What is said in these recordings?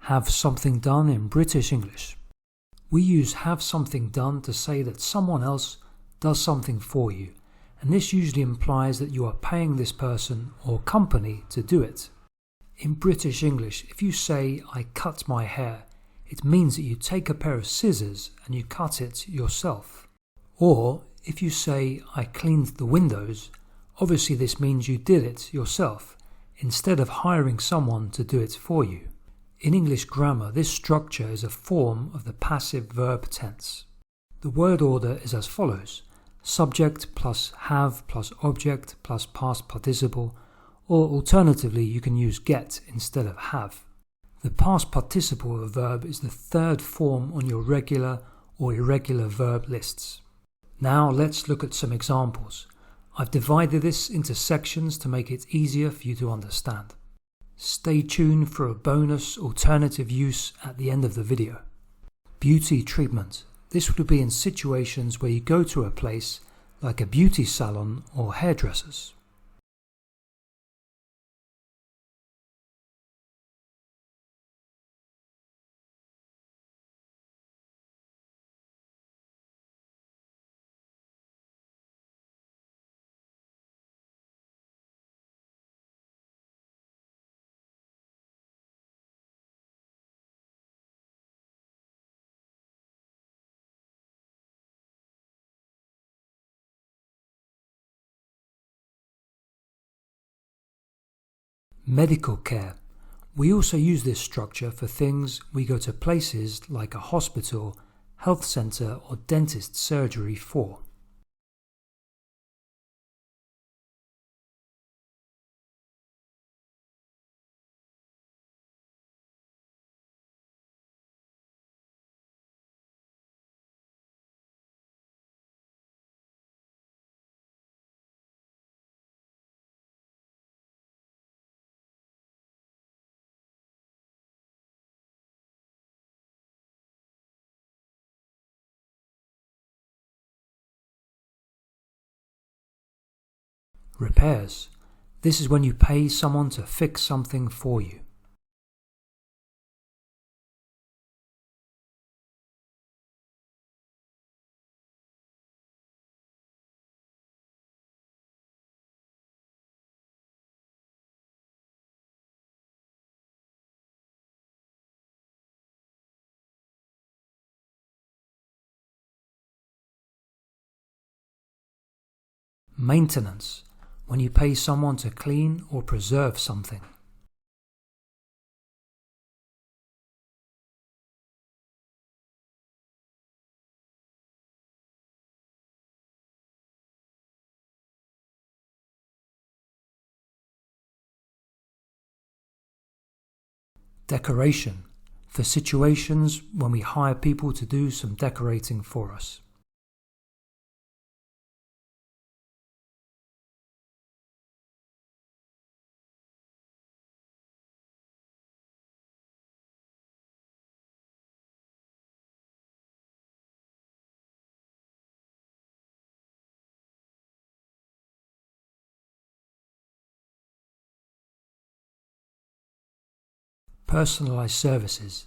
have something done in British English. We use have something done to say that someone else does something for you, and this usually implies that you are paying this person or company to do it. In British English, if you say I cut my hair, it means that you take a pair of scissors and you cut it yourself. Or if you say I cleaned the windows, obviously this means you did it yourself, instead of hiring someone to do it for you. In English grammar, this structure is a form of the passive verb tense. The word order is as follows: subject plus have plus object plus past participle, or alternatively you can use get instead of have. The past participle of a verb is the third form on your regular or irregular verb lists. Now let's look at some examples. I've divided this into sections to make it easier for you to understand. Stay tuned for a bonus alternative use at the end of the video. Beauty treatment. This would be in situations where you go to a place like a beauty salon or hairdressers. Medical care. We also use this structure for things we go to places like a hospital, health centre or dentist surgery for. Repairs. This is when you pay someone to fix something for you. Maintenance. When you pay someone to clean or preserve something. Decoration. For situations when we hire people to do some decorating for us. Personalised services.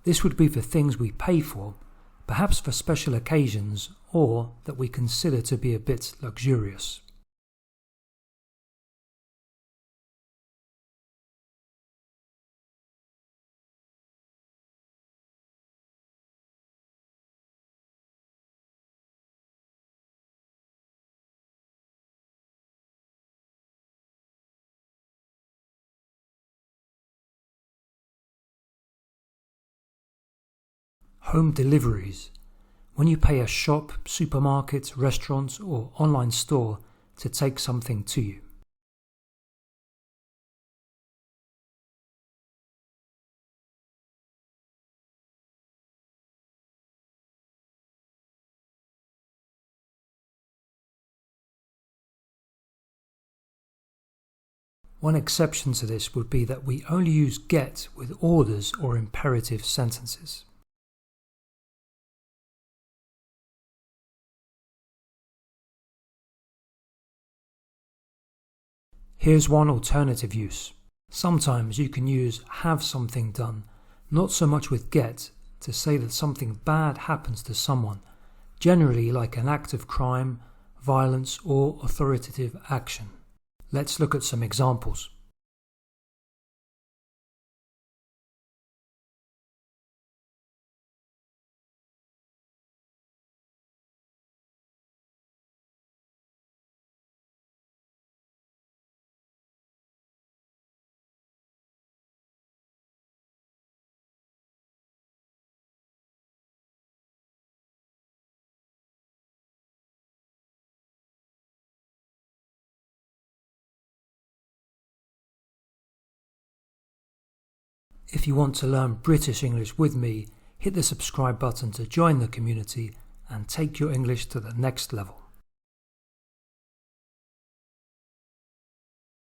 This would be for things we pay for, perhaps for special occasions or that we consider to be a bit luxurious. Home deliveries. When you pay a shop, supermarket, restaurant or online store to take something to you. One exception to this would be that we only use get with orders or imperative sentences. Here's one alternative use. Sometimes you can use have something done Not so much with get, to say that something bad happens to someone, generally like an act of crime, violence, or authoritative action. Let's look at some examples. If you want to learn British English with me, hit the subscribe button to join the community and take your English to the next level.